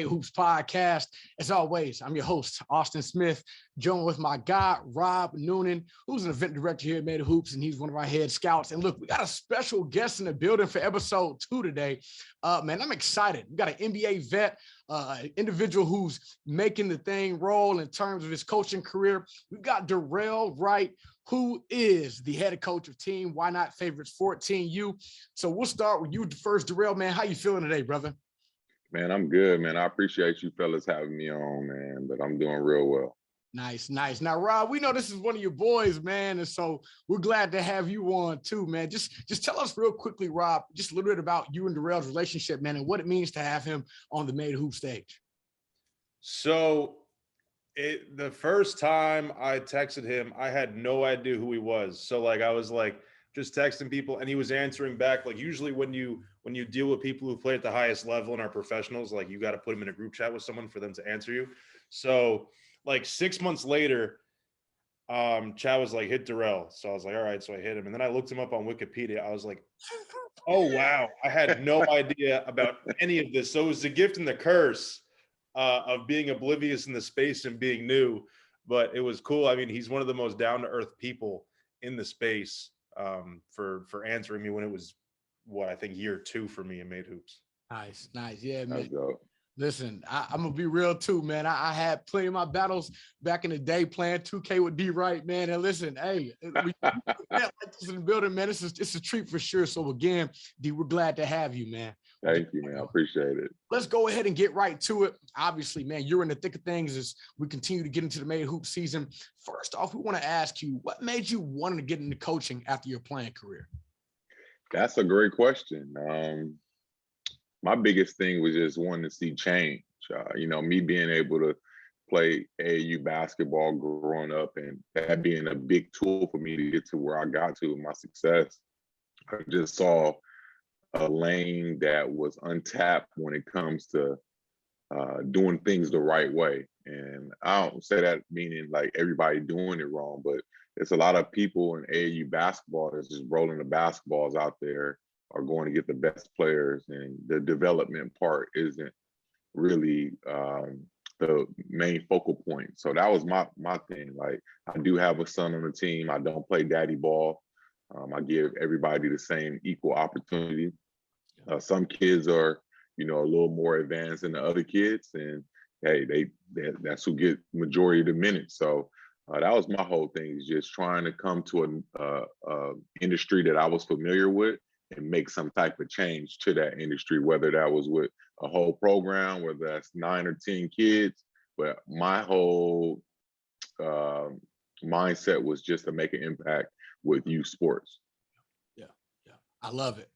Hoops podcast. As always, I'm your host, Austin Smith, joined with my guy, Rob Noonan, who's an event director here at Made Hoops, and he's one of our head scouts. And look, we got a special guest in the building for episode 2 today. Man, I'm excited. We got an NBA vet, individual who's making the thing roll in terms of his coaching career. We've got Dorell Wright, who is the head coach of Team Why Not Favorites 14U. So we'll start with you first, Dorell, man. How you feeling today, brother? Man, I'm good, man. I appreciate you fellas having me on, man, but I'm doing real well. Nice. Now, Rob, we know this is one of your boys, man, and so we're glad to have you on too, man. Just tell us real quickly, Rob, just a little bit about you and Dorell's relationship, man, and what it means to have him on the Made Hoop stage. So the first time I texted him, I had no idea who he was. So I was just texting people and he was answering back. Usually when you deal with people who play at the highest level and are professionals, you got to put them in a group chat with someone for them to answer you. So 6 months later, Chad was like, hit Dorell. So I was like, all right. So I hit him. And then I looked him up on Wikipedia. I was like, oh, wow. I had no idea about any of this. So it was the gift and the curse of being oblivious in the space and being new. But it was cool. I mean, he's one of the most down-to-earth people in the space for answering me when it was, I think year 2 for me in Made Hoops. Nice. Yeah, man. Listen, I'm going to be real too, man. I had plenty of my battles back in the day playing 2K with D Wright, man. And listen, hey, we like this in the building, man. It's a treat for sure. So again, D, we're glad to have you, man. Thank you, man. I appreciate it. Let's go ahead and get right to it. Obviously, man, you're in the thick of things as we continue to get into the Made Hoop season. First off, we want to ask you, what made you want to get into coaching after your playing career? That's a great question. My biggest thing was just wanting to see change. Me being able to play AAU basketball growing up and that being a big tool for me to get to where I got to with my success. I just saw a lane that was untapped when it comes to doing things the right way. And I don't say that meaning everybody doing it wrong, but it's a lot of people in AAU basketball that's just rolling the basketballs out there are going to get the best players, and the development part isn't really the main focal point. So that was my thing. I do have a son on the team. I don't play daddy ball. I give everybody the same equal opportunity. Some kids are, a little more advanced than the other kids, and hey, that's who get majority of the minutes. So that was my whole thing, is just trying to come to an industry that I was familiar with and make some type of change to that industry, whether that was with a whole program, whether that's 9 or 10 kids. But my whole mindset was just to make an impact with youth sports. Yeah. I love it.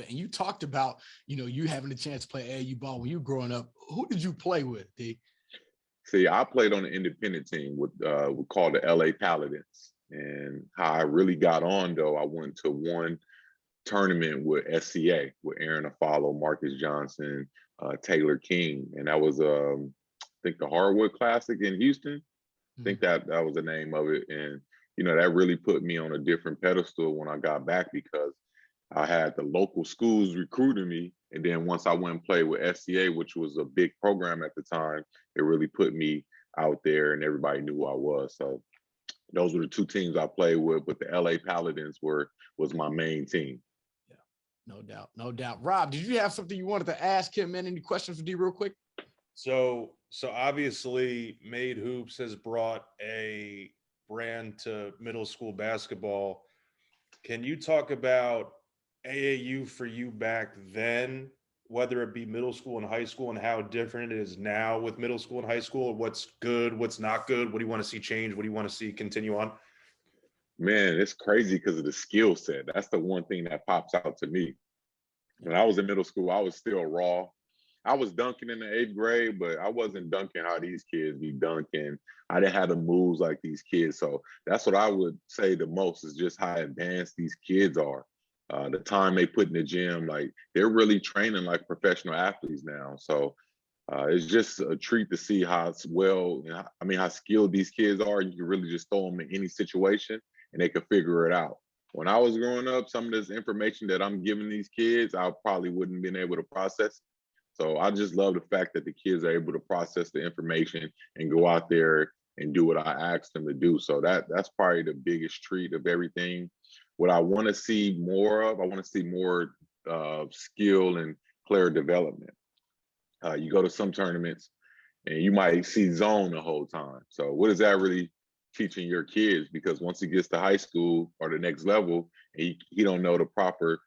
And you talked about, you having the chance to play AAU ball when you were growing up. Who did you play with, D? See, I played on an independent team with we called the LA Paladins. And how I really got on, though, I went to one tournament with SCA with Aaron Afalo, Marcus Johnson, Taylor King, and that was I think the Hardwood Classic in Houston. I think that was the name of it, and that really put me on a different pedestal when I got back, because I had the local schools recruiting me, and then once I went and played with SCA, which was a big program at the time, it really put me out there, and everybody knew who I was. So those were the 2 teams I played with, but the LA Paladins was my main team. No doubt. Rob, did you have something you wanted to ask him, man? Any questions for D real quick? So obviously Made Hoops has brought a brand to middle school basketball. Can you talk about AAU for you back then, whether it be middle school and high school, and how different it is now with middle school and high school? What's good, what's not good? What do you want to see change? What do you want to see continue on? Man, it's crazy because of the skill set. That's the one thing that pops out to me. When I was in middle school, I was still raw. I was dunking in the 8th grade, but I wasn't dunking how these kids be dunking. I didn't have the moves like these kids. So that's what I would say the most, is just how advanced these kids are. The time they put in the gym, they're really training like professional athletes now. So it's just a treat to see how how skilled these kids are. You can really just throw them in any situation and they can figure it out. When I was growing up, some of this information that I'm giving these kids, I probably wouldn't have been able to process. So I just love the fact that the kids are able to process the information and go out there and do what I asked them to do. So that's probably the biggest treat of everything. What I want to see more of, I want to see more skill and player development. You go to some tournaments and you might see zone the whole time. So what is that really teaching your kids? Because once he gets to high school or the next level, he don't know the proper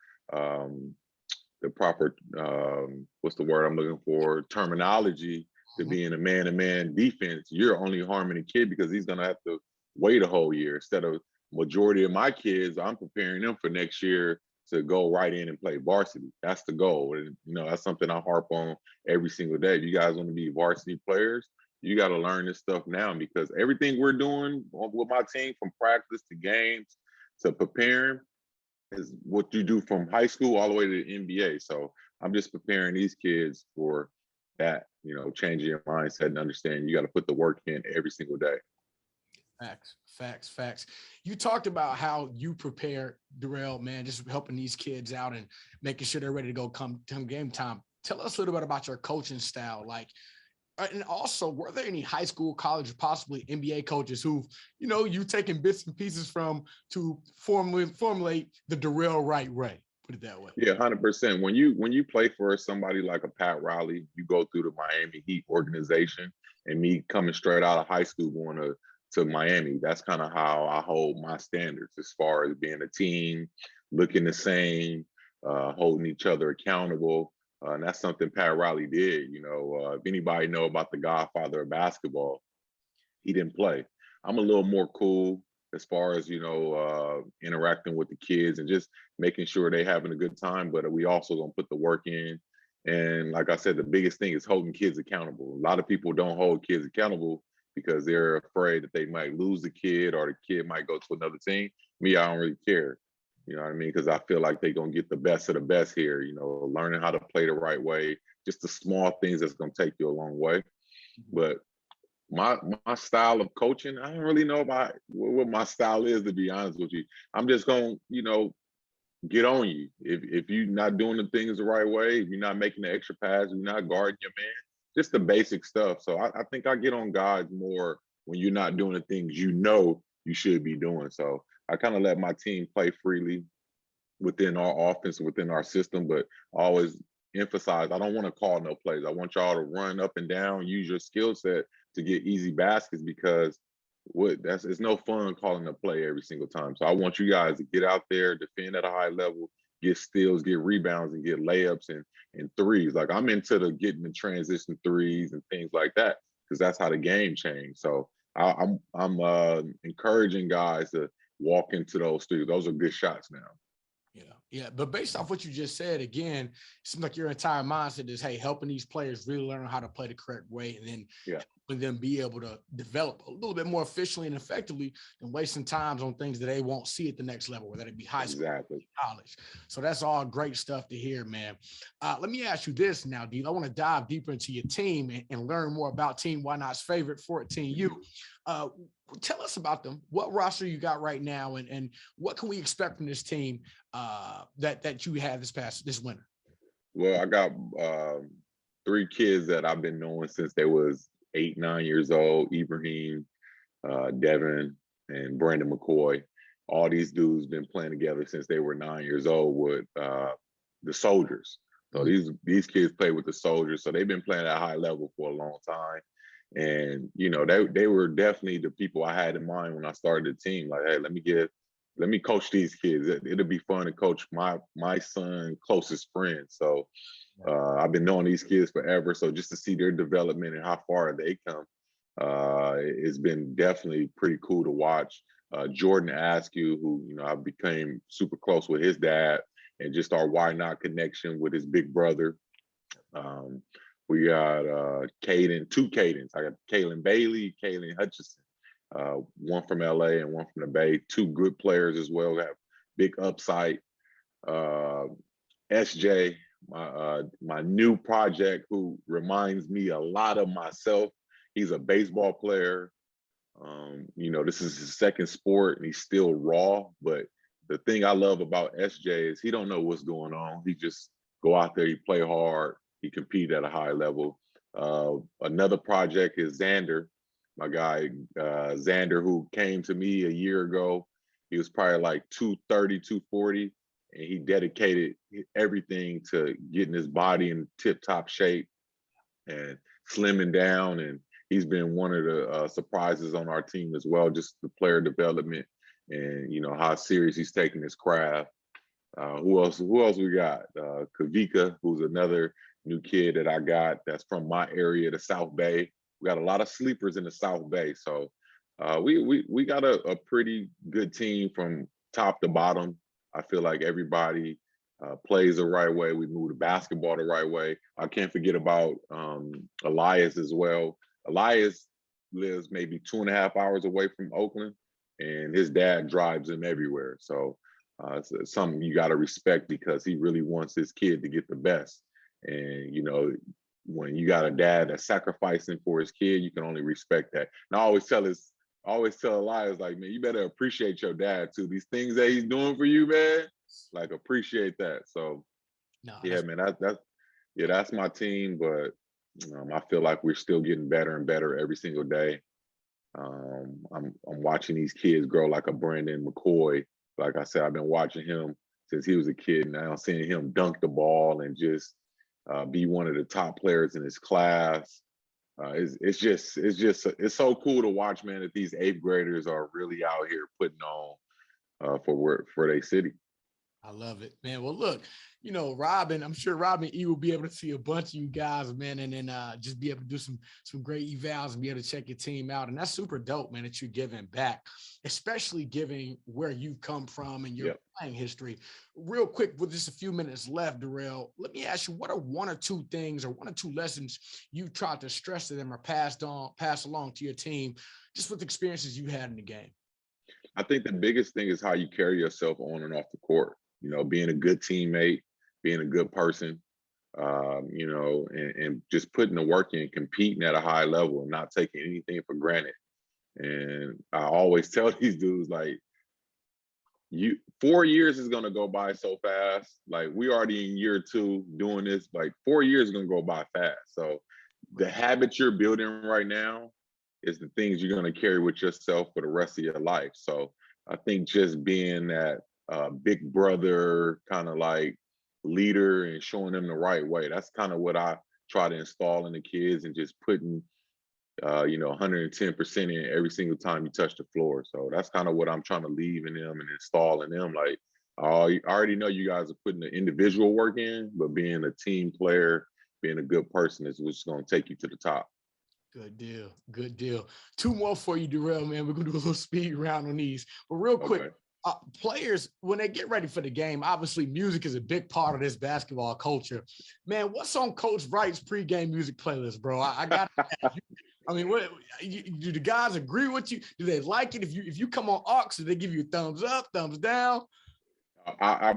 what's the word I'm looking for, terminology to be in a man-to-man defense, you're only harming the kid because he's gonna have to wait a whole year. Instead of majority of my kids, I'm preparing them for next year to go right in and play varsity. That's the goal. And that's something I harp on every single day. If you guys want to be varsity players, you got to learn this stuff now, because everything we're doing with my team, from practice to games to preparing, is what you do from high school all the way to the NBA. So I'm just preparing these kids for that, changing your mindset and understanding you got to put the work in every single day. Facts. You talked about how you prepare, Dorell, man, just helping these kids out and making sure they're ready to go come game time. Tell us a little bit about your coaching style. And also, were there any high school, college, or possibly NBA coaches who, you taking bits and pieces from to formulate the Dorell Wright way? Put it that way. Yeah, 100%. When you play for somebody like a Pat Riley, you go through the Miami Heat organization, and me coming straight out of high school going to Miami, that's kind of how I hold my standards as far as being a team, looking the same, holding each other accountable. And that's something Pat Riley did. If anybody know about the godfather of basketball, he didn't play. I'm a little more cool as far as, interacting with the kids and just making sure they having a good time, but we also gonna put the work in. And like I said, the biggest thing is holding kids accountable. A lot of people don't hold kids accountable because they're afraid that they might lose the kid or the kid might go to another team. Me, I don't really care. You know what I mean? Because I feel like they're going to get the best of the best here, learning how to play the right way, just the small things that's going to take you a long way. But my style of coaching, I don't really know about what my style is, to be honest with you. I'm just going to, get on you. If you're not doing the things the right way, if you're not making the extra pass, you're not guarding your man, just the basic stuff. So I think I get on guys more when you're not doing the things you should be doing. So I kind of let my team play freely within our offense, within our system, but I always emphasize, I don't want to call no plays. I want y'all to run up and down, use your skill set to get easy baskets, because it's no fun calling a play every single time. So I want you guys to get out there, defend at a high level, get steals, get rebounds, and get layups and threes. Like, I'm into getting the transition threes and things like that, because that's how the game changed. So I'm encouraging guys to walk into those threes. Those are good shots now. Yeah. But based off what you just said, again, it seems like your entire mindset is, hey, helping these players really learn how to play the correct way, and then helping them be able to develop a little bit more efficiently and effectively than wasting times on things that they won't see at the next level, whether it be high school or college. So that's all great stuff to hear, man. Let me ask you this now, Dean. I want to dive deeper into your team and learn more about Team Why Not's favorite 14U. Tell us about them. What roster you got right now, and what can we expect from this team that you had this winter? Well, I got 3 kids that I've been knowing since they was 8, 9 years old: Ibrahim, Devin, and Brandon McCoy. All these dudes been playing together since they were 9 years old with the Soldiers. So these kids play with the Soldiers, so they've been playing at a high level for a long time. And they were definitely the people I had in mind when I started the team. Like, hey, let me coach these kids. It'll be fun to coach my son's closest friends. So I've been knowing these kids forever. So just to see their development and how far they come, it's been definitely pretty cool to watch. Jordan Askew, who I became super close with his dad, and just our Why Not connection with his big brother. We got Caden, 2 Cadens. I got Kalen Bailey, Kalen Hutchison, one from LA and one from the Bay. 2 good players as well. Have big upside. SJ, my new project, who reminds me a lot of myself. He's a baseball player. This is his second sport, and he's still raw. But the thing I love about SJ is he don't know what's going on. He just go out there, he play hard, he competed at a high level. Another project is Xander, my guy, Xander, who came to me a year ago. He was probably like 230, 240, and he dedicated everything to getting his body in tip-top shape and slimming down. And he's been one of the surprises on our team as well, just the player development and, you know, how serious he's taking his craft. Who else we got? Kavika, who's another new kid that I got that's from my area, the South Bay. We got a lot of sleepers in the South Bay. So we got a pretty good team from top to bottom. I feel like everybody plays the right way. We move the basketball the right way. I can't forget about Elias as well. Elias lives maybe 2.5 hours away from Oakland, and his dad drives him everywhere. So it's something you got to respect because he really wants his kid to get the best. And, you know, when you got a dad that's sacrificing for his kid, you can only respect that. And I always tell Elias, like, man, you better appreciate your dad too. These things that he's doing for you, man, like, appreciate that. So, yeah, man, that's my team. But I feel like we're still getting better and better every single day. I'm watching these kids grow, like a Brandon McCoy. Like I said, I've been watching him since he was a kid. Now seeing him dunk the ball and just be one of the top players in his class. It's so cool to watch, man, that these 8th graders are really out here putting on for their city. I love it, man. Well, look, you know, Robin, I'm sure Robin E will be able to see a bunch of you guys, man, and then just be able to do some great evals and be able to check your team out. And that's super dope, man, that you're giving back, especially giving where you've come from and your playing history. Real quick, with just a few minutes left, Dorell, let me ask you, what are 1 or 2 things or 1 or 2 lessons you tried to stress to them or pass along to your team, just with experiences you had in the game? I think the biggest thing is how you carry yourself on and off the court. You know, being a good teammate, being a good person, you know, and just putting the work in, competing at a high level and not taking anything for granted. And I always tell these dudes, like, 4 years is going to go by so fast. Like, we already in year 2 doing this, like 4 years is going to go by fast. So the habits you're building right now is the things you're going to carry with yourself for the rest of your life. So I think just being that big brother kind of like leader and showing them the right way, that's kind of what I try to install in the kids, and just putting you know, 110% in every single time you touch the floor. So that's kind of what I'm trying to leave in them and install in them. Like, I already know you guys are putting the individual work in, but being a team player, being a good person is what's going to take you to the top. Good deal. Good deal. 2 more for you, Dorell, man. We're going to do a little speed round on these. But real quick, Okay. Players, when they get ready for the game, obviously music is a big part of this basketball culture. Man, what's on Coach Wright's pregame music playlist, bro? I got to ask you. I mean, do the guys agree with you? Do they like it? If you come on aux, do they give you a thumbs up, thumbs down? I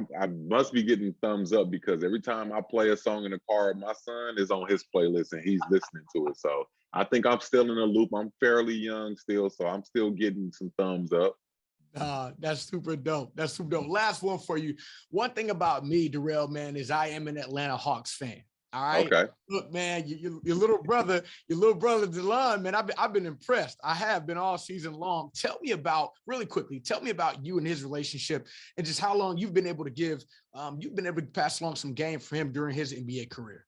must be getting thumbs up, because every time I play a song in the car, my son is on his playlist and he's listening to it. So I think I'm still in the loop. I'm fairly young still, so I'm still getting some thumbs up. That's super dope. That's super dope. Last one for you. One thing about me, Dorell, man, is I am an Atlanta Hawks fan. All right. Okay. Look, man, your little brother, DeLon, man, I've been impressed. I have been all season long. Really quickly, tell me about you and his relationship, and just how long you've been able to pass along some game for him during his NBA career.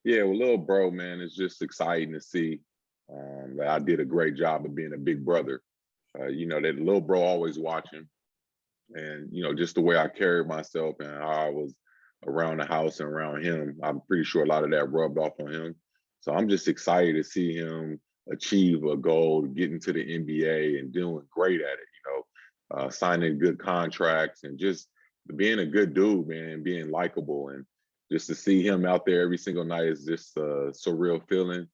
Yeah, well, little bro, man, it's just exciting to see that I did a great job of being a big brother. You know, that little bro always watching, and, you know, just the way I carried myself and how I was around the house and around him, I'm pretty sure a lot of that rubbed off on him. So I'm just excited to see him achieve a goal, get into the NBA and doing great at it, you know, signing good contracts and just being a good dude, man, being likable. And just to see him out there every single night is just a surreal feeling.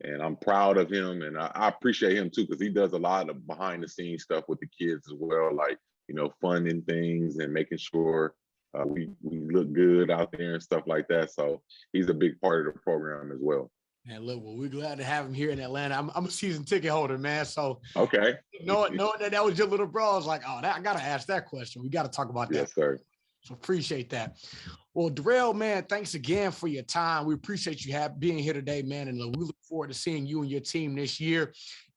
And I'm proud of him, and I appreciate him too, because he does a lot of behind the scenes stuff with the kids as well, like, you know, funding things and making sure we look good out there and stuff like that. So he's a big part of the program as well. Man, look, well, we're glad to have him here in Atlanta. I'm a season ticket holder, man. So okay, knowing that was your little bro, I was like, oh, I got to ask that question. We got to talk about that. Yes, sir. So appreciate that. Well, Dorell, man, thanks again for your time. We appreciate you being here today, man. And we look forward to seeing you and your team this year.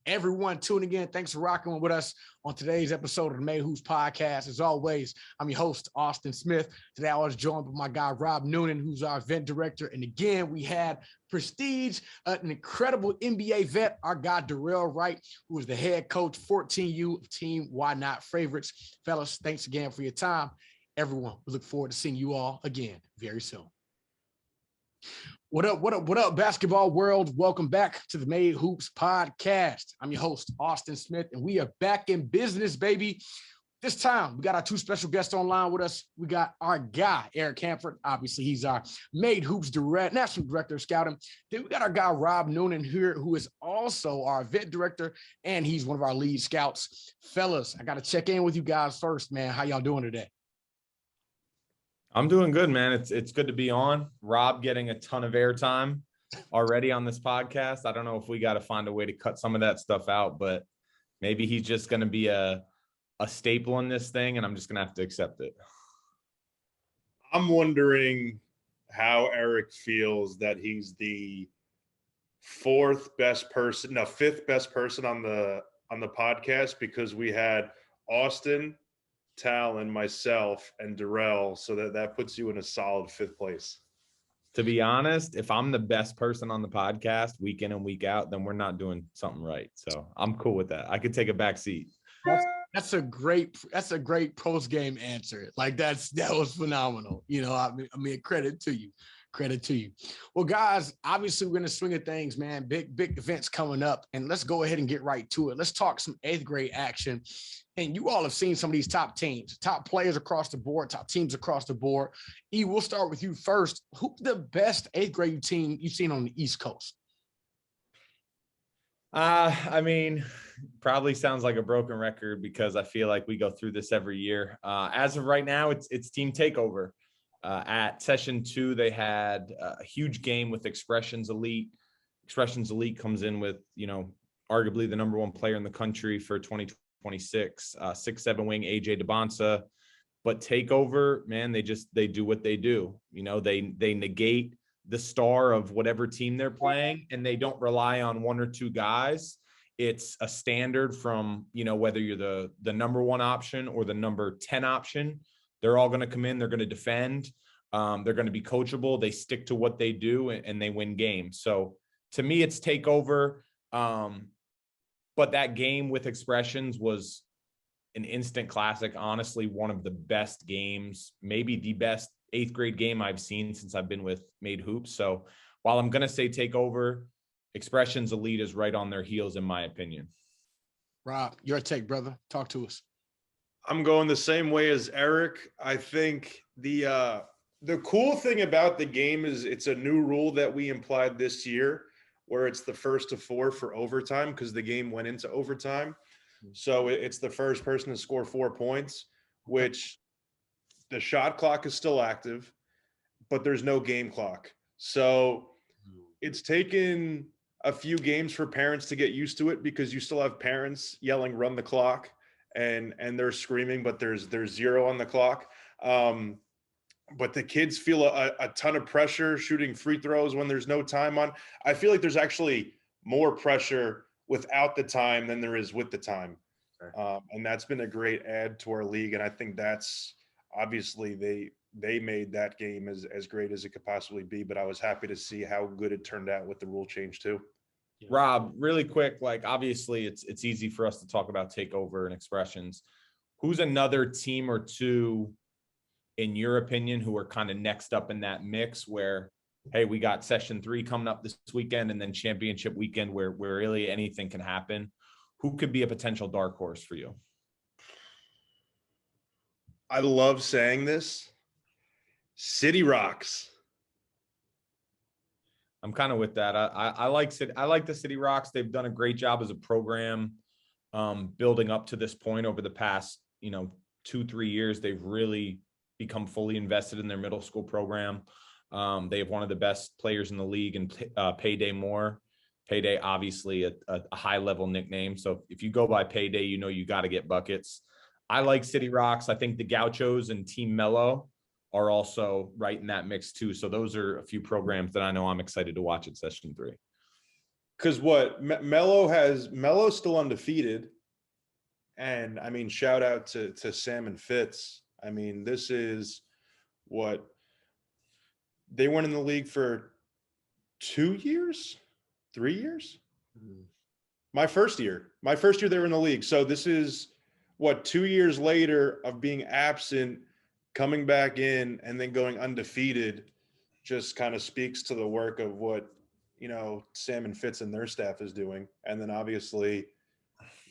Everyone tuning in, thanks for rocking with us on today's episode of the Made Hoops podcast. As always, I'm your host, Austin Smith. Today I was joined by my guy, Rob Noonan, who's our event director. And again, we had prestige, an incredible NBA vet, our guy, Dorell Wright, who is the head coach, 14U of Team Why Not Favorites. Fellas, thanks again for your time. Everyone, we look forward to seeing you all again very soon. What up, basketball world? Welcome back to the Made Hoops podcast. I'm your host, Austin Smith, and we are back in business, baby. This time, we got our two special guests online with us. We got our guy, Eric Hanford. Obviously, he's our Made Hoops National Director of Scouting. Then we got our guy, Rob Noonan here, who is also our event director, and he's one of our lead scouts. Fellas, I got to check in with you guys first, man. How y'all doing today? I'm doing good, man. It's good to be on. Rob getting a ton of airtime already on this podcast. I don't know if we got to find a way to cut some of that stuff out, but maybe he's just going to be a staple in this thing, and I'm just going to have to accept it. I'm wondering how Eric feels that he's the fifth best person on the podcast, because we had Austin, Tal, and myself and Dorell, so that puts you in a solid fifth place. To be honest, if I'm the best person on the podcast week in and week out, then we're not doing something right. So I'm cool with that. I could take a back seat. That's a great post-game answer. Like that was phenomenal. You know, I mean, credit to you. Well, guys, obviously we're going to swing at things, man. Big events coming up, and let's go ahead and get right to it. Let's talk some 8th grade action. And you all have seen some of these top teams, top players across the board, top teams across the board. E, we'll start with you first. Who's the best 8th grade team you've seen on the East Coast? I mean, probably sounds like a broken record because I feel like we go through this every year. As of right now, it's Team Takeover. At session 2, they had a huge game with Expressions Elite. Expressions Elite comes in with, arguably the number 1 player in the country for 2026, 6'7" wing AJ DeBonsa. But Takeover, man, they do what they do. They negate the star of whatever team they're playing, and they don't rely on 1 or 2 guys. It's a standard from, whether you're the number 1 option or the number 10 option. They're all going to come in. They're going to defend. They're going to be coachable. They stick to what they do, and they win games. So to me, it's Takeover. But that game with Expressions was an instant classic. Honestly, one of the best games, maybe the best 8th grade game I've seen since I've been with Made Hoops. So while I'm going to say Takeover, Expressions Elite is right on their heels, in my opinion. Rob, your take, brother. Talk to us. I'm going the same way as Eric. I think the cool thing about the game is it's a new rule that we implied this year, where it's the first to 4 for overtime, because the game went into overtime. So it's the first person to score 4 points, which the shot clock is still active, but there's no game clock. So it's taken a few games for parents to get used to it, because you still have parents yelling, "Run the clock." And they're screaming, but there's 0 on the clock. But the kids feel a ton of pressure shooting free throws when there's no time on. I feel like there's actually more pressure without the time than there is with the time. And that's been a great add to our league. And I think that's obviously they made that game as great as it could possibly be. But I was happy to see how good it turned out with the rule change too. Rob, really quick, obviously it's easy for us to talk about Takeover and Expressions. Who's another team or two, in your opinion, who are kind of next up in that mix where, hey, we got session 3 coming up this weekend and then championship weekend where really anything can happen? Who could be a potential dark horse for you? I love saying this. City Rocks. I'm kind of with that. I like the City Rocks. They've done a great job as a program, building up to this point over the past, 2-3 years. They've really become fully invested in their middle school program. They have one of the best players in the league, and Payday Moore. Payday, obviously a high level nickname. So if you go by Payday, you got to get buckets. I like City Rocks. I think the Gauchos and Team Mello are also right in that mix too. So those are a few programs that I know I'm excited to watch at session 3. Because what Melo's still undefeated. And I mean, shout out to Sam and Fitz. I mean, this is what they weren't in the league for 2 years, 3 years. My first year they were in the league. So this is what 2 years later of being absent, coming back in, and then going undefeated. Just kind of speaks to the work of what, you know, Sam and Fitz and their staff is doing. And then obviously,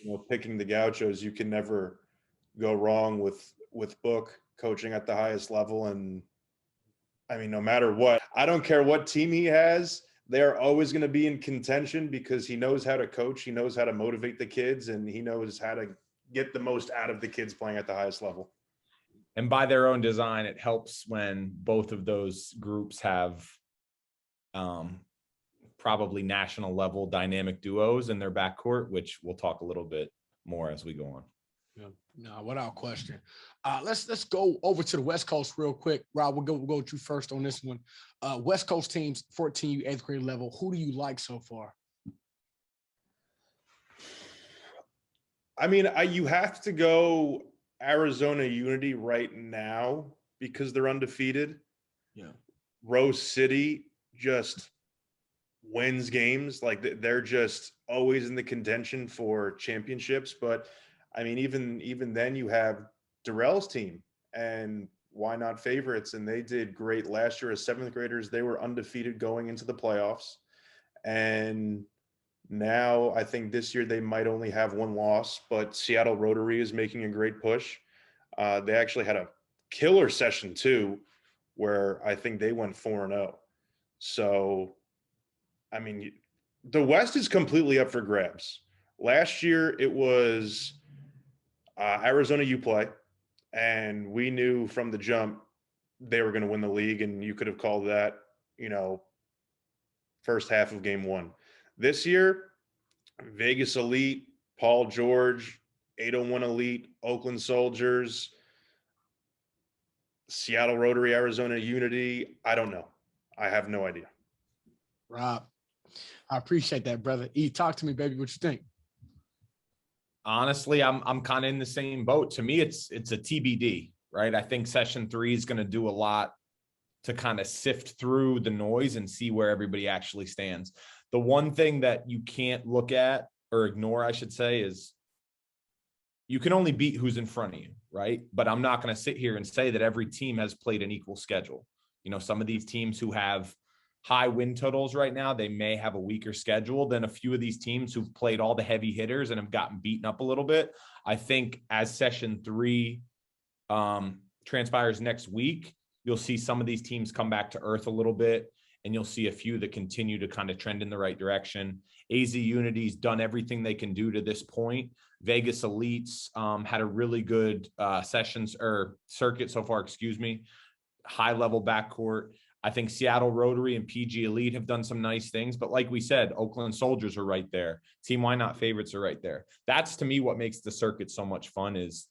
you know, picking the Gauchos, you can never go wrong with Book coaching at the highest level. And I mean, no matter what, I don't care what team he has, they're always going to be in contention because he knows how to coach, he knows how to motivate the kids, and he knows how to get the most out of the kids playing at the highest level. And by their own design, it helps when both of those groups have probably national level dynamic duos in their backcourt, which we'll talk a little bit more as we go on. Yeah, no, without question. Let's go over to the West Coast real quick. Rob, we'll go with you first on this one. West Coast teams, 14U, 8th grade level. Who do you like so far? I mean, you have to go Arizona Unity right now because they're undefeated. Yeah. Rose City just wins games. Like they're just always in the contention for championships. But I mean, even then you have Dorell's team, and why not favorites? And they did great last year as 7th graders. They were undefeated going into the playoffs. And now I think this year they might only have one loss, but Seattle Rotary is making a great push. They actually had a killer session too, where I think they went 4-0. So, I mean, the West is completely up for grabs. Last year it was Arizona U play, and we knew from the jump they were going to win the league, and you could have called that, you know, first half of game 1. This year, Vegas Elite, Paul George, 801 Elite, Oakland Soldiers, Seattle Rotary, Arizona Unity. I don't know. I have no idea. Rob, I appreciate that, brother. E, talk to me, baby. What you think? Honestly, I'm kind of in the same boat. To me, it's a TBD, right? I think session 3 is going to do a lot to kind of sift through the noise and see where everybody actually stands. The one thing that you can't look at or ignore, I should say, is you can only beat who's in front of you, right? But I'm not going to sit here and say that every team has played an equal schedule. You know, some of these teams who have high win totals right now, they may have a weaker schedule than a few of these teams who've played all the heavy hitters and have gotten beaten up a little bit. I think as session 3 transpires next week, you'll see some of these teams come back to earth a little bit, and you'll see a few that continue to kind of trend in the right direction. AZ Unity's done everything they can do to this point. Vegas Elites had a really good circuit so far, high level backcourt. I think Seattle Rotary and PG Elite have done some nice things, but like we said, Oakland Soldiers are right there. Team Why Not favorites are right there. That's to me what makes the circuit so much fun, is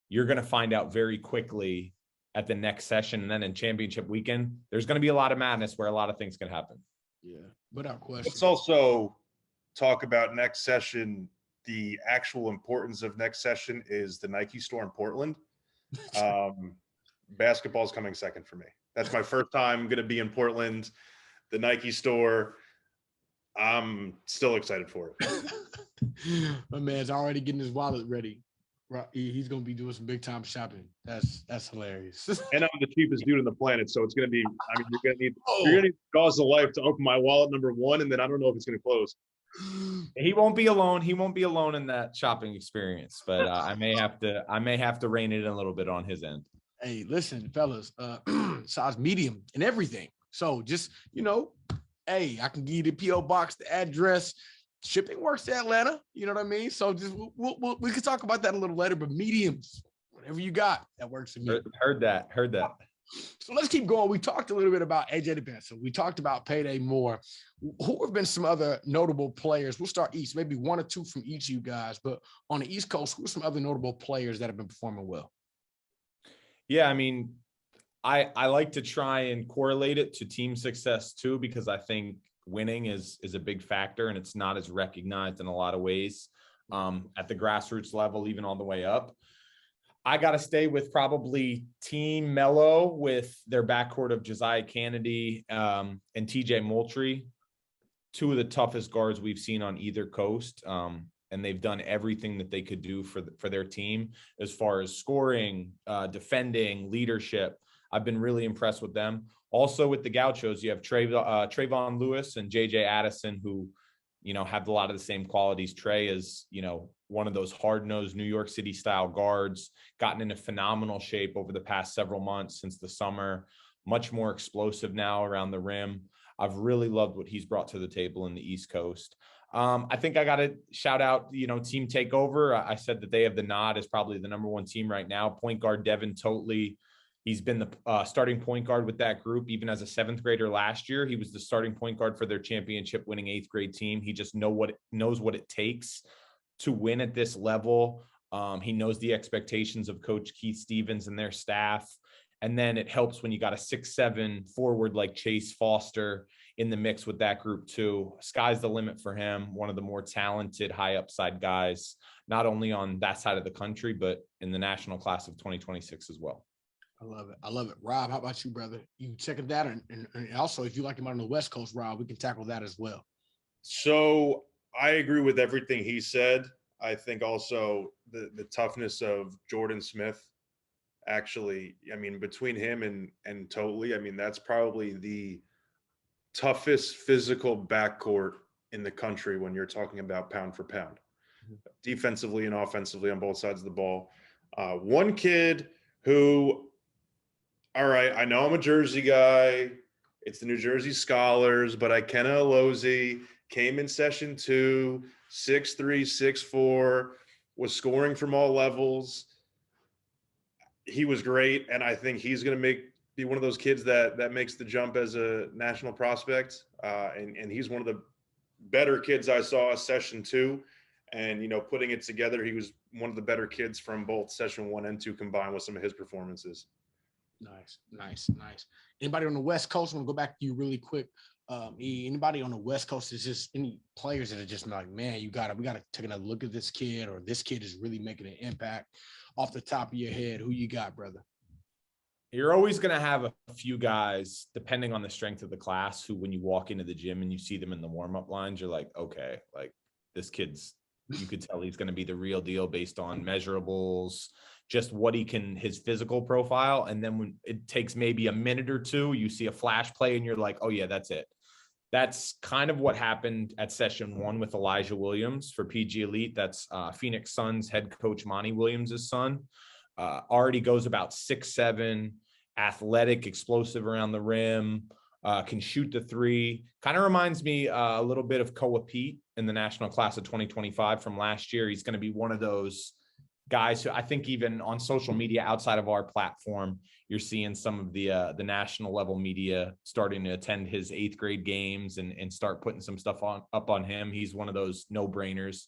you're going to find out very quickly at the next session, and then in championship weekend, there's going to be a lot of madness where a lot of things can happen. Yeah, without question. Let's also talk about next session. The actual importance of next session is the Nike store in Portland. Basketball's coming second for me. That's my first time going to be in Portland. The Nike store, I'm still excited for it. My man's already getting his wallet ready. He's going to be doing some big time shopping. That's hilarious. And I'm the cheapest dude on the planet, so it's going to be. I mean, you're going to need cause of life to open my wallet number 1, and then I don't know if it's going to close. He won't be alone. He won't be alone in that shopping experience, but I may have to rein it in a little bit on his end. Hey, listen, fellas, size medium and everything. So just, you know, hey, I can give you the P.O. box, the address. Shipping works to Atlanta. You know what I mean? So just we could talk about that a little later, but mediums, whatever you got, that works for me. Heard that. So let's keep going. We talked a little bit about AJ DeBenson. We talked about Payday Moore. Who have been some other notable players? We'll start East, maybe 1 or 2 from each of you guys. But on the East Coast, who are some other notable players that have been performing well? Yeah, I mean, I like to try and correlate it to team success too, because I think winning is a big factor and it's not as recognized in a lot of ways at the grassroots level, even all the way up. I got to stay with probably Team Mello with their backcourt of Josiah Kennedy and TJ Moultrie, two of the toughest guards we've seen on either coast. And they've done everything that they could do for their team as far as scoring, defending, leadership. I've been really impressed with them. Also with the Gauchos, you have Trayvon Lewis and JJ Addison, who, have a lot of the same qualities. Trey is, one of those hard-nosed New York City style guards, gotten into phenomenal shape over the past several months since the summer, much more explosive now around the rim. I've really loved what he's brought to the table in the East Coast. I think I got to shout out, Team Takeover. I said that they have the nod as probably the number one team right now. Point guard Devin Totley. He's been the starting point guard with that group. Even as a 7th grader last year, he was the starting point guard for their championship winning 8th grade team. He just knows what it takes to win at this level. He knows the expectations of Coach Keith Stevens and their staff. And then it helps when you got a 6'7" forward like Chase Foster in the mix with that group too. Sky's the limit for him. One of the more talented, high upside guys, not only on that side of the country, but in the national class of 2026 as well. I love it. I love it. Rob, how about you, brother? You checking that? And also, if you like him on the West Coast, Rob, we can tackle that as well. So I agree with everything he said. I think also the toughness of Jordan Smith, actually, between him and Totley, that's probably the toughest physical backcourt in the country when you're talking about pound for pound, defensively and offensively on both sides of the ball. One kid who, all right, I know I'm a Jersey guy. It's the New Jersey Scholars, but Ikenna Alozie came in session 2, 6'3", 6'4", was scoring from all levels. He was great, and I think he's going to be one of those kids that makes the jump as a national prospect. And he's one of the better kids I saw session 2. And, putting it together, he was one of the better kids from both session 1 and 2 combined with some of his performances. Nice. Anybody on the West Coast? I want to go back to you really quick. Anybody on the West Coast, is just any players that are just like, man, we got to take another look at this kid, or this kid is really making an impact? Off the top of your head, who you got, brother? You're always going to have a few guys, depending on the strength of the class, who when you walk into the gym and you see them in the warm-up lines, you're like, okay, like this kid's, you could tell he's going to be the real deal based on measurables, just what he can, his physical profile. And then when it takes maybe a minute or two, you see a flash play and you're like, oh yeah, that's it. That's kind of what happened at session 1 with Elijah Williams for PG Elite. That's Phoenix Suns head coach Monty Williams' son. Already goes about 6'7", athletic, explosive around the rim, can shoot the 3. Kind of reminds me a little bit of Koa Pete in the national class of 2025 from last year. He's going to be one of those guys who I think even on social media outside of our platform, you're seeing some of the national level media starting to attend his 8th grade games and start putting some stuff up on him. He's one of those no-brainers.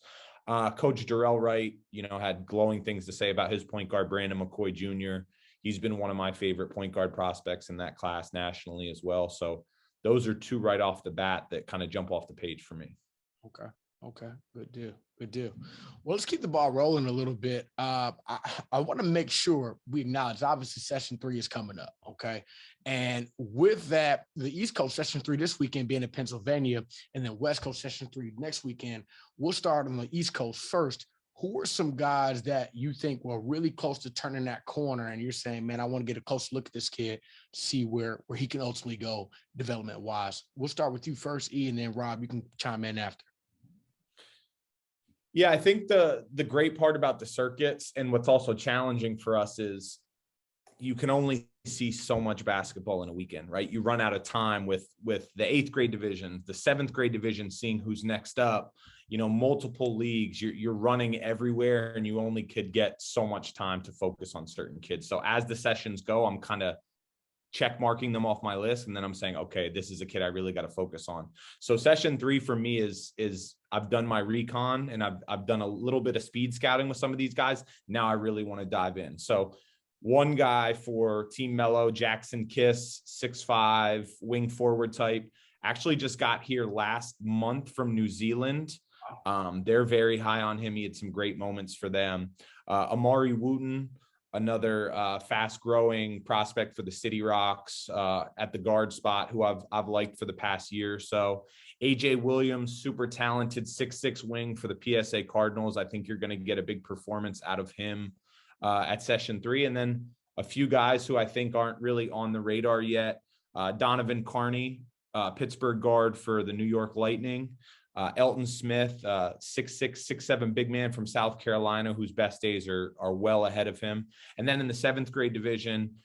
Coach Dorell Wright, had glowing things to say about his point guard, Brandon McCoy Jr. He's been one of my favorite point guard prospects in that class nationally as well. So those are 2 right off the bat that kind of jump off the page for me. Okay. Good deal. Well, let's keep the ball rolling a little bit. I want to make sure we acknowledge, obviously, session 3 is coming up. Okay. And with that, the East Coast session 3 this weekend being in Pennsylvania, and then West Coast session 3 next weekend. We'll start on the East Coast first. Who are some guys that you think were really close to turning that corner? And you're saying, man, I want to get a close look at this kid, see where he can ultimately go development wise. We'll start with you first, E, and then Rob, you can chime in after. Yeah, I think the great part about the circuits and what's also challenging for us is you can only see so much basketball in a weekend, right? You run out of time with the 8th grade division, the 7th grade division, seeing who's next up, multiple leagues, you're running everywhere and you only could get so much time to focus on certain kids. So as the sessions go, I'm kind of check marking them off my list. And then I'm saying, okay, this is a kid I really got to focus on. So session 3 for me is I've done my recon and I've done a little bit of speed scouting with some of these guys. Now I really want to dive in. So One guy for Team Mellow, Jackson Kiss, 6'5", wing forward type, actually just got here last month from New Zealand. They're very high on him. He had some great moments for them. Amari Wooten, another fast growing prospect for the City Rocks at the guard spot, who I've liked for the past year or so. AJ Williams, super talented 6'6" wing for the PSA Cardinals. I think you're going to get a big performance out of him at session 3. And then a few guys who I think aren't really on the radar yet. Donovan Carney, Pittsburgh guard for the New York Lightning. Elton Smith, 6'6", 6'7" big man from South Carolina, whose best days are well ahead of him. And then in the 7th grade division,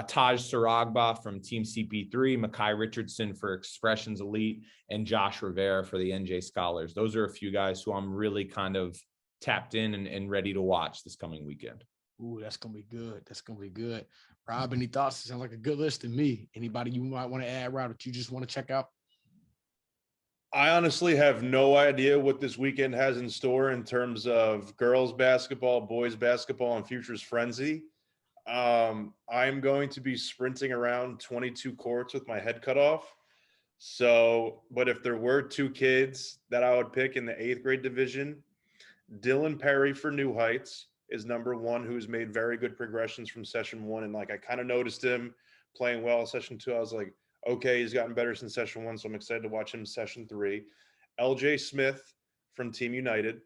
Taj Saragba from Team CP3, Makai Richardson for Expressions Elite, and Josh Rivera for the NJ Scholars. Those are a few guys who I'm really kind of tapped in and ready to watch this coming weekend. Ooh, that's going to be good. That's going to be good. Rob, any thoughts? It sounds like a good list to me. Anybody you might want to add, Rob, that you just want to check out? I honestly have no idea what this weekend has in store in terms of girls basketball, boys basketball, and Futures Frenzy. I'm going to be sprinting around 22 courts with my head cut off. So, but if there were 2 kids that I would pick in the 8th grade division, Dylan Perry for New Heights is number 1, who's made very good progressions from session 1. And like, I kind of noticed him playing well in session 2. I was like, okay, he's gotten better since session 1. So I'm excited to watch him session 3. LJ Smith from Team United.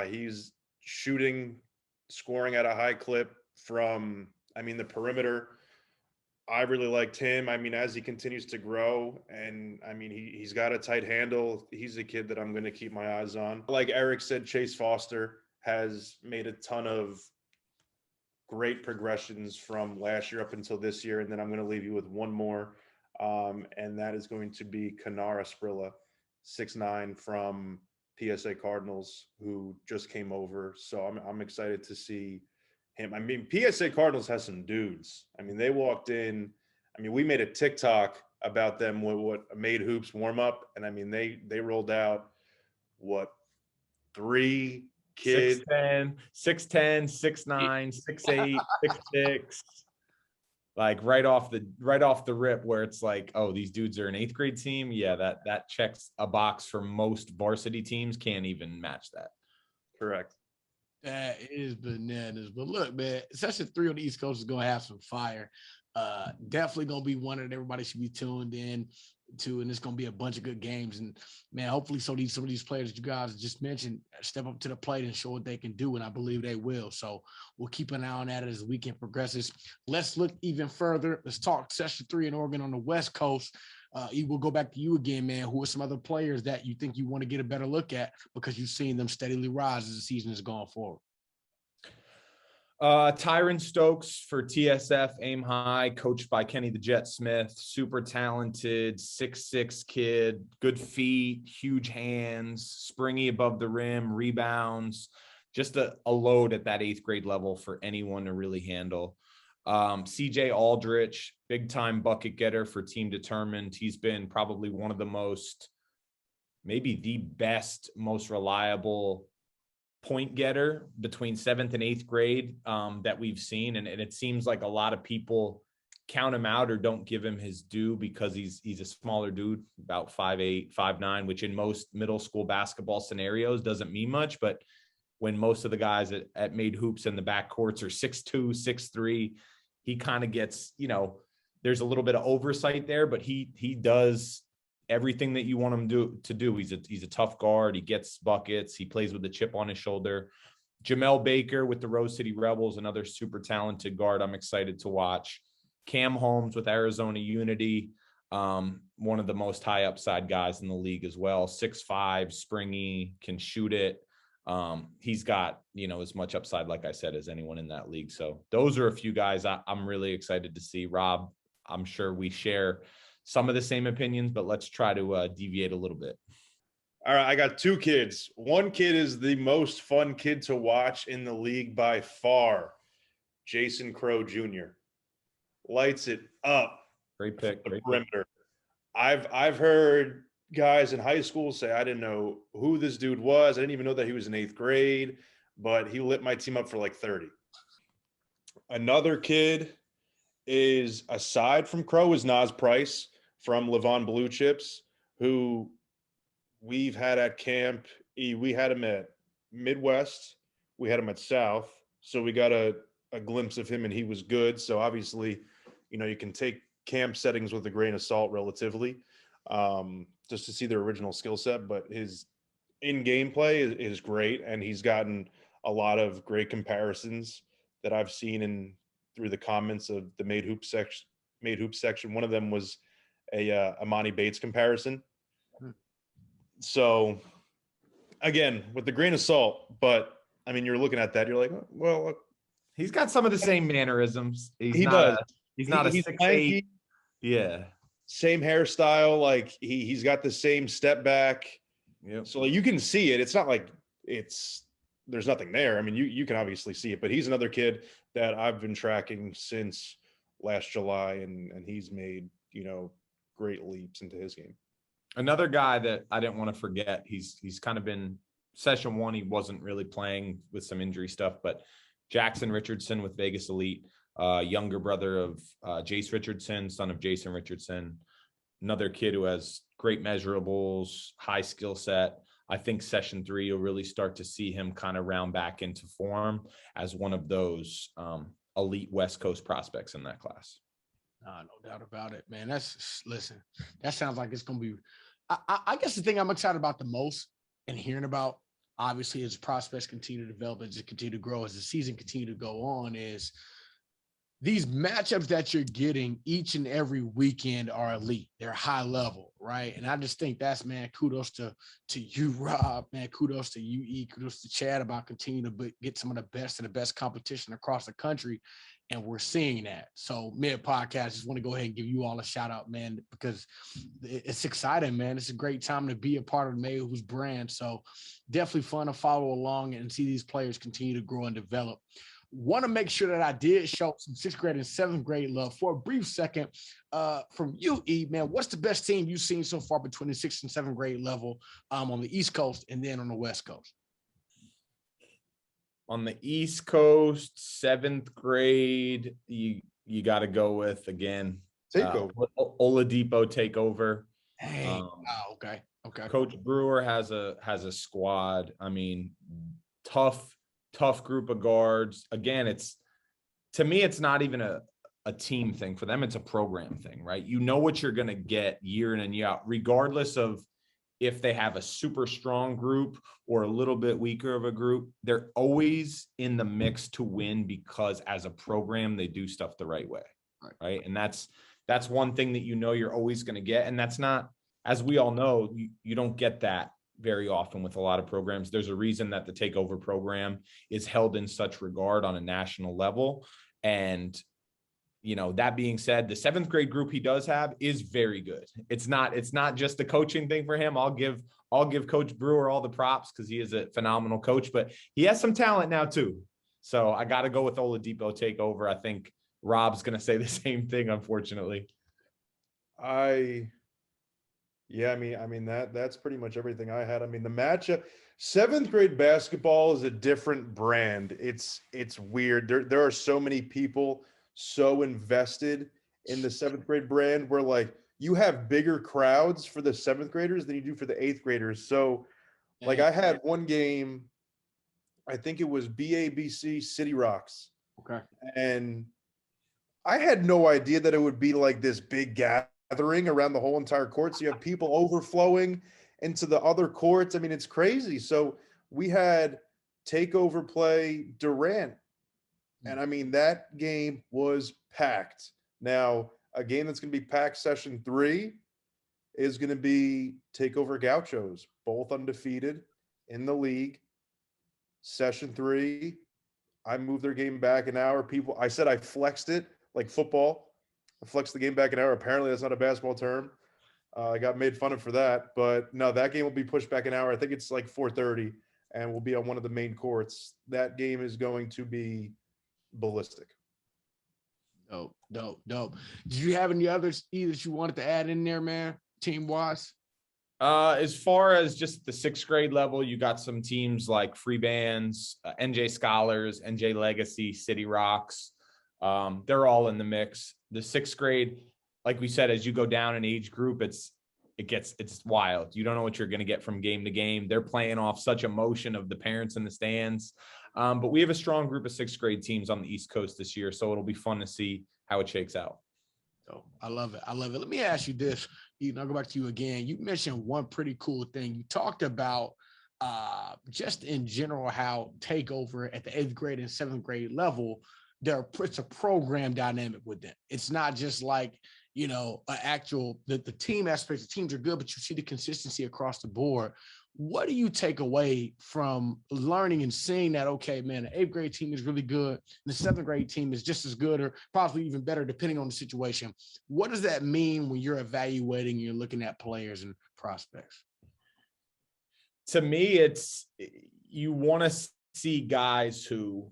He's scoring at a high clip from, the perimeter. I really liked him. As he continues to grow, and he's got a tight handle. He's a kid that I'm going to keep my eyes on. Like Eric said, Chase Foster has made a ton of great progressions from last year up until this year. And then I'm going to leave you with one more, and that is going to be Kanara Sprilla, 6'9", from PSA Cardinals, who just came over. So I'm excited to see him. PSA Cardinals has some dudes. They walked in. We made a TikTok about them with what made hoops warm up, and they rolled out 3 kids, 6'10", 6'9", 6'8", 6'6", like right off the rip, where it's like, oh, these dudes are an 8th grade team. Yeah, that checks a box for most varsity teams. Can't even match that. Correct. That is bananas. But look, man, session 3 on the East Coast is gonna have some fire. Definitely gonna be one that everybody should be tuned in to, and it's gonna be a bunch of good games. And man, hopefully some of these players that you guys just mentioned step up to the plate and show what they can do, and I believe they will. So we'll keep an eye on that as the weekend progresses. Let's look even further. Let's talk session 3 in Oregon on the West Coast. We'll go back to you again, man. Who are some other players that you think you want to get a better look at because you've seen them steadily rise as the season has gone forward? Tyron Stokes for TSF, aim high, coached by Kenny the Jet Smith, super talented, 6'6" kid, good feet, huge hands, springy above the rim, rebounds, just a load at that 8th grade level for anyone to really handle. CJ Aldrich, big time bucket getter for Team Determined. He's been probably one of the most, maybe the best, most reliable point getter between 7th and 8th grade that we've seen. And it seems like a lot of people count him out or don't give him his due because he's a smaller dude, about 5'8", 5'9", which in most middle school basketball scenarios doesn't mean much. But when most of the guys at made hoops in the backcourts are 6'2", 6'3", he kind of gets, there's a little bit of oversight there, but he does everything that you want him to do. He's a tough guard. He gets buckets. He plays with a chip on his shoulder. Jamel Baker with the Rose City Rebels, another super talented guard I'm excited to watch. Cam Holmes with Arizona Unity, one of the most high upside guys in the league as well. 6'5", springy, can shoot it. He's got, as much upside, like I said, as anyone in that league. So those are a few guys I'm really excited to see. Rob, I'm sure we share some of the same opinions, but let's try to deviate a little bit. All right, I got 2 kids. One kid is the most fun kid to watch in the league by far, Jason Crow Jr. Lights it up. Great pick. The great perimeter. Pick. I've heard guys in high school say, I didn't know who this dude was. I didn't even know that he was in 8th grade, but he lit my team up for like 30. Another kid is, aside from Crow, is Nas Price from Levon Blue Chips, who we've had at camp. We had him at Midwest. We had him at South. So we got a glimpse of him, and he was good. So obviously, you can take camp settings with a grain of salt relatively, just to see their original skill set. But his in-game play is great, and he's gotten a lot of great comparisons that I've seen through the comments of the Made Hoops section. One of them was a Amani Bates comparison. So again, with the grain of salt, but I mean, you're looking at that, you're like, well, he's got some of the same mannerisms. He's does. He's not a he's 6'8". lanky, Yeah. same hairstyle. Like he's got the same step back. Yep. So you can see it. It's not like there's nothing there. I mean, you can obviously see it, but he's another kid that I've been tracking since last July, and he's made, great leaps into his game. Another guy that I didn't want to forget, he's kind of been session one. He wasn't really playing with some injury stuff, but Jackson Richardson with Vegas Elite, younger brother of Jace Richardson, son of Jason Richardson, another kid who has great measurables, high skill set. I think session 3, you'll really start to see him kind of round back into form as one of those elite West Coast prospects in that class. No doubt about it, man. Listen, that sounds like it's going to be, I guess the thing I'm excited about the most and hearing about, obviously, as prospects continue to develop and just continue to grow, as the season continue to go on, is these matchups that you're getting each and every weekend are elite. They're high level, right? And I just think that's, man, kudos to you, Rob, man, kudos to you, E, kudos to Chad about continuing to get some of the best competition across the country. And we're seeing that. So mid-podcast, just want to go ahead and give you all a shout out, man, because it's exciting, man. It's a great time to be a part of the Made Hoops brand. So definitely fun to follow along and see these players continue to grow and develop. Want to make sure that I did show some 6th grade and 7th grade love for a brief second from you, E, man. What's the best team you've seen so far between the 6th and 7th grade level on the East Coast and then on the West Coast? On the East Coast, 7th grade, you got to go with, again, Oladipo takeover. Hey, okay. Coach Brewer has a squad. I mean, tough group of guards. Again, to me, it's not even a team thing. For them, it's a program thing, right? You know what you're going to get year in and year out, regardless of if they have a super strong group or a little bit weaker of a group. They're always in the mix to win because as a program, they do stuff the right way, right? And that's one thing that you're always going to get. And that's not, as we all know, you don't get that very often with a lot of programs. There's a reason that the takeover program is held in such regard on a national level. And that being said, the 7th grade group he does have is very good. It's not just the coaching thing for him. I'll give Coach Brewer all the props because he is a phenomenal coach, but he has some talent now too. So I got to go with Oladipo takeover. I think Rob's going to say the same thing, unfortunately. I mean that's pretty much everything I had. I mean, the matchup, 7th grade basketball is a different brand. It's weird. There are so many people so invested in the 7th grade brand where, like, you have bigger crowds for the 7th graders than you do for the 8th graders. So like I had one game, I think it was BABC City Rocks. Okay. And I had no idea that it would be like this big gathering around the whole entire court. So you have people overflowing into the other courts. I mean, it's crazy. So we had takeover play Durant. And I mean, that game was packed. Now, a game that's going to be packed session 3 is going to be takeover Gauchos, both undefeated in the league. Session 3, I moved their game back an hour. I said I flexed it like football. I flexed the game back an hour. Apparently, that's not a basketball term. I got made fun of for that. But no, that game will be pushed back an hour. I think it's like 4:30, and we'll be on one of the main courts. That game is going to be ballistic. Dope. Did you have any others that you wanted to add in there, man, team-wise? As far as just the 6th grade level, you got some teams like Free Bands, NJ Scholars, NJ Legacy, City Rocks. They're all in the mix. The sixth grade, like we said, as you go down in age group, it's wild. You don't know what you're going to get from game to game. They're playing off such emotion of the parents in the stands. But we have a strong group of sixth grade teams on the East Coast this year, so it'll be fun to see how it shakes out. Oh, I love it. I love it. Let me ask you this. I'll go back to you again. You mentioned one pretty cool thing. You talked about just in general how takeover at the 8th grade and 7th grade level, it's a program dynamic with them. It's not just like, an actual the team aspects. The teams are good, but you see the consistency across the board. What do you take away from learning and seeing that, okay, man, the 8th grade team is really good, and the 7th grade team is just as good or possibly even better, depending on the situation? What does that mean when you're evaluating, you're looking at players and prospects? To me, it's you want to see guys who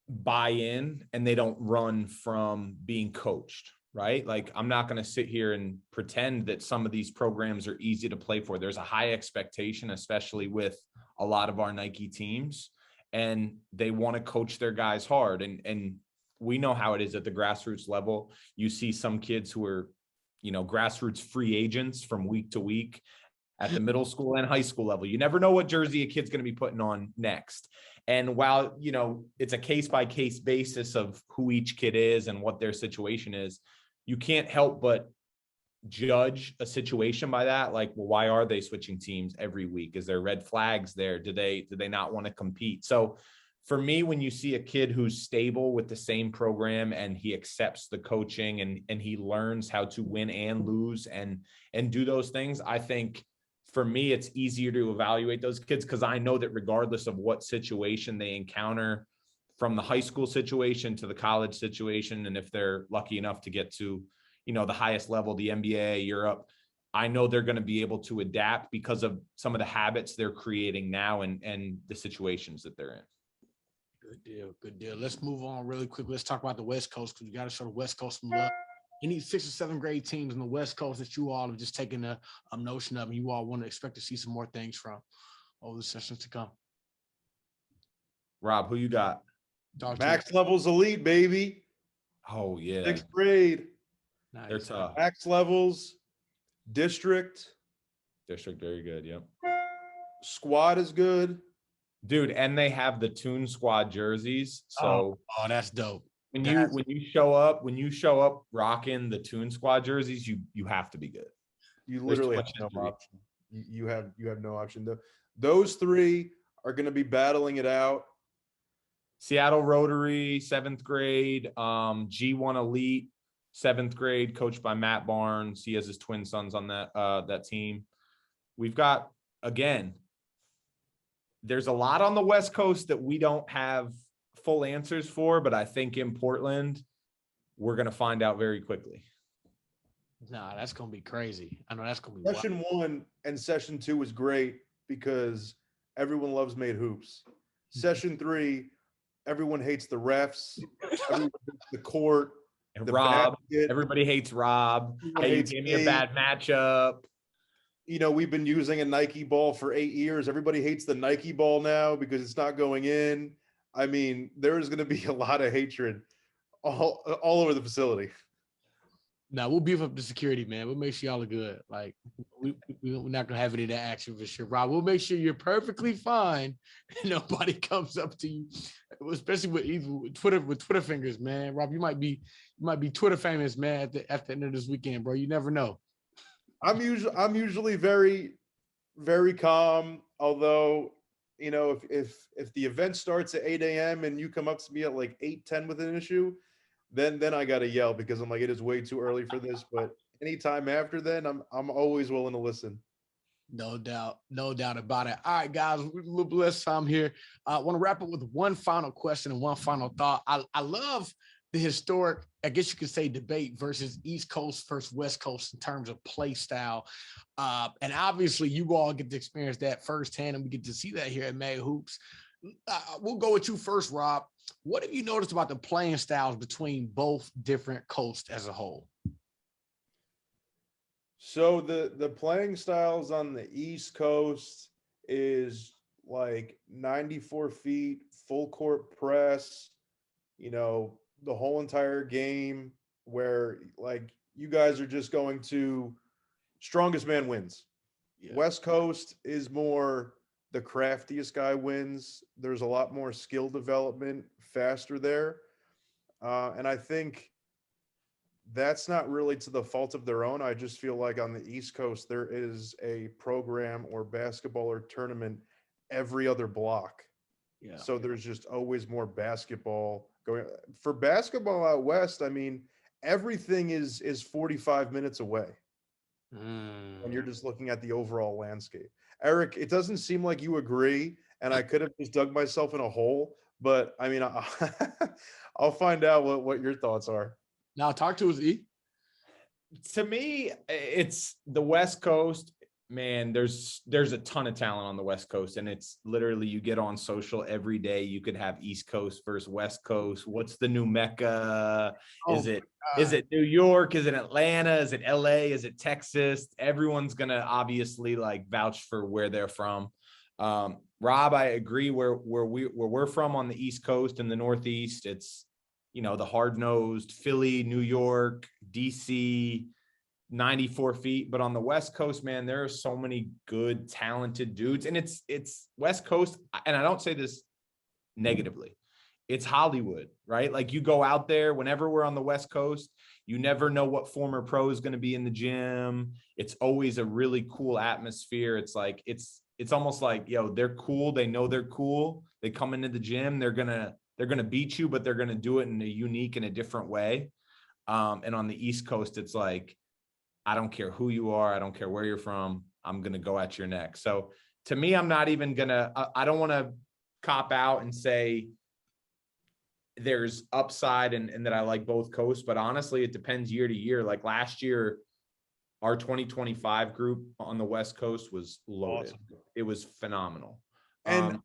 buy in and they don't run from being coached, right? Like, I'm not going to sit here and pretend that some of these programs are easy to play for. There's a high expectation, especially with a lot of our Nike teams, and they want to coach their guys hard. And we know how it is at the grassroots level. You see some kids who are, grassroots free agents from week to week at the middle school and high school level. You never know what jersey a kid's going to be putting on next. And while, it's a case-by-case basis of who each kid is and what their situation is, you can't help but judge a situation by that. Like, well, why are they switching teams every week? Is there red flags there? Do they not want to compete? So for me, when you see a kid who's stable with the same program and he accepts the coaching and he learns how to win and lose and do those things, I think for me, it's easier to evaluate those kids because I know that regardless of what situation they encounter, from the high school situation to the college situation, and if they're lucky enough to get to, the highest level, the NBA, Europe, I know they're going to be able to adapt because of some of the habits they're creating now and the situations that they're in. Good deal. Good deal. Let's move on really quick. Let's talk about the West Coast, because you got to show the West Coast some love. Any 6th or 7th grade teams in the West Coast that you all have just taken a notion of, and you all want to expect to see some more things from over the sessions to come? Rob, who you got? Max Levels Elite, baby. Oh, yeah. 6th grade. Nice. They're tough. Max Levels, District. Very good, yep. Squad is good. Dude, and they have the Toon Squad jerseys. So oh, that's dope. When you show up rocking the Toon Squad jerseys, you have to be good. You literally have no option. You have no option. Those three are going to be battling it out. Seattle Rotary, 7th grade, G1 Elite, 7th grade, coached by Matt Barnes. He has his twin sons on that team. We've got, again, there's a lot on the West Coast that we don't have full answers for, but I think in Portland, we're going to find out very quickly. Nah, that's going to be crazy. I know that's going to be Session wild. 1 and Session 2 was great because everyone loves made hoops. Session 3, everyone hates the refs, everyone hates the court. And Rob, everybody hates Rob. Hey, you gave me a bad matchup. We've been using a Nike ball for 8 years. Everybody hates the Nike ball now because it's not going in. I mean, there is going to be a lot of hatred all over the facility. Now we'll beef up the security, man. We'll make sure y'all are good. Like we're not gonna have any of that action for sure, Rob. We'll make sure you're perfectly fine and nobody comes up to you, especially with Twitter fingers, man. Rob, you might be Twitter famous, man, at the end of this weekend, bro. You never know. I'm usually very, very calm. Although, if the event starts at 8 a.m. and you come up to me at like 8:10 with an issue, then I gotta yell because I'm like, it is way too early for this. But anytime after then, I'm always willing to listen. No doubt about it. All right, guys, we're a little bit less time here. I want to wrap up with one final question and one final thought. I love the historic, I guess you could say, debate versus East Coast versus West Coast in terms of play style. And obviously you all get to experience that firsthand, and we get to see that here at Mad Hoops. We'll go with you first, Rob. What have you noticed about the playing styles between both different coasts as a whole? So the playing styles on the East Coast is like 94 feet, full court press, the whole entire game where like you guys are just going to strongest man wins. Yeah. West Coast is more the craftiest guy wins. There's a lot more skill development faster there. And I think that's not really to the fault of their own. I just feel like on the East Coast, there is a program or basketball or tournament every other block. Yeah. So there's just always more basketball going. For basketball out west, I mean, everything is 45 minutes away when you're just looking at the overall landscape. Eric, it doesn't seem like you agree, and I could have just dug myself in a hole, but I mean, I'll find out what your thoughts are. Now talk to us, E. To me, it's the West Coast. Man, there's a ton of talent on the West Coast, and it's literally you get on social every day. You could have East Coast versus West Coast. What's the new Mecca? Is it New York? Is it Atlanta? Is it LA? Is it Texas? Everyone's gonna obviously like vouch for where they're from. Rob, I agree. Where we're from on the East Coast and the Northeast, it's the hard-nosed Philly, New York, DC. 94 feet, but on the West Coast, man, there are so many good, talented dudes, and it's West Coast, and I don't say this negatively. It's Hollywood, right? Like you go out there, whenever we're on the West Coast, you never know what former pro is going to be in the gym. It's always a really cool atmosphere. It's like it's almost like they're cool. They know they're cool. They come into the gym. They're gonna beat you, but they're gonna do it in a unique and a different way. And on the East Coast, it's like, I don't care who you are. I don't care where you're from. I'm going to go at your neck. So to me, I'm not even going to, I don't want to cop out and say there's upside and that I like both coasts, but honestly, it depends year to year. Like last year, our 2025 group on the West Coast was loaded. Awesome. It was phenomenal. And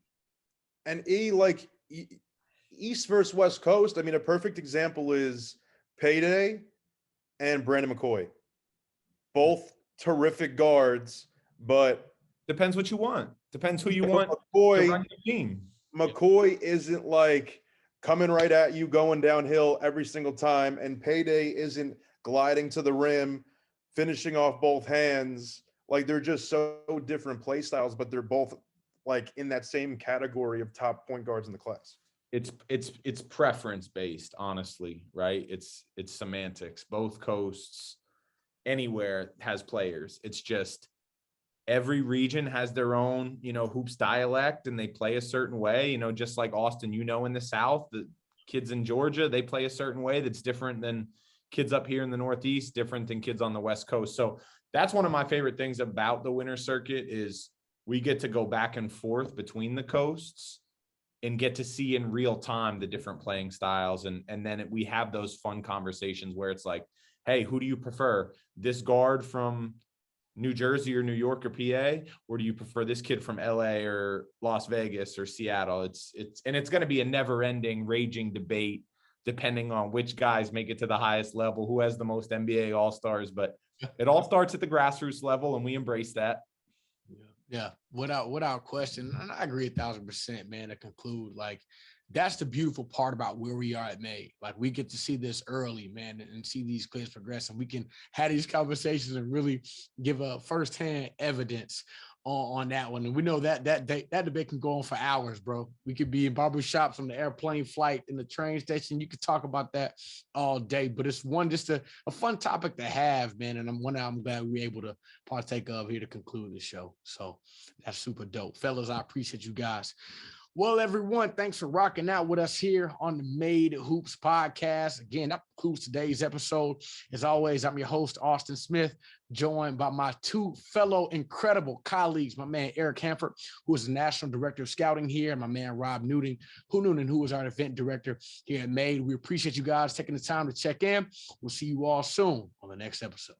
East versus West Coast. I mean, a perfect example is Payday and Brandon McCoy. Both terrific guards, but depends what you want. Depends who you want McCoy, to run your team. McCoy isn't like coming right at you, going downhill every single time, and Payday isn't gliding to the rim, finishing off both hands. Like they're just so different play styles, but they're both like in that same category of top point guards in the class. It's preference based, honestly, right? It's semantics. Both coasts. Anywhere has players. It's just every region has their own, hoops dialect, and they play a certain way, just like Austin, in the South, the kids in Georgia, they play a certain way that's different than kids up here in the Northeast, different than kids on the West Coast. So that's one of my favorite things about the winter circuit is we get to go back and forth between the coasts and get to see in real time the different playing styles. And then we have those fun conversations where it's like, hey, who do you prefer? This guard from New Jersey or New York or PA, or do you prefer this kid from LA or Las Vegas or Seattle? It's going to be a never-ending, raging debate depending on which guys make it to the highest level, who has the most NBA All-Stars. But it all starts at the grassroots level, and we embrace that. Yeah, without question, and I agree 1,000%, man. To conclude, like that's the beautiful part about where we are at May. Like we get to see this early, man, and see these players progress, and we can have these conversations and really give a firsthand evidence on that one. And we know that debate can go on for hours, bro. We could be in barbershops on the airplane flight, in the train station. You could talk about that all day, but it's just a fun topic to have, man. And I'm glad we were able to partake of here to conclude the show. So that's super dope. Fellas, I appreciate you guys. Well, everyone, thanks for rocking out with us here on the Made Hoops podcast. Again, that concludes today's episode. As always, I'm your host, Austin Smith, joined by my two fellow incredible colleagues, my man, Eric Hanford, who is the National Director of Scouting here, and my man, Rob Noonan, who is our event director here at Made. We appreciate you guys taking the time to check in. We'll see you all soon on the next episode.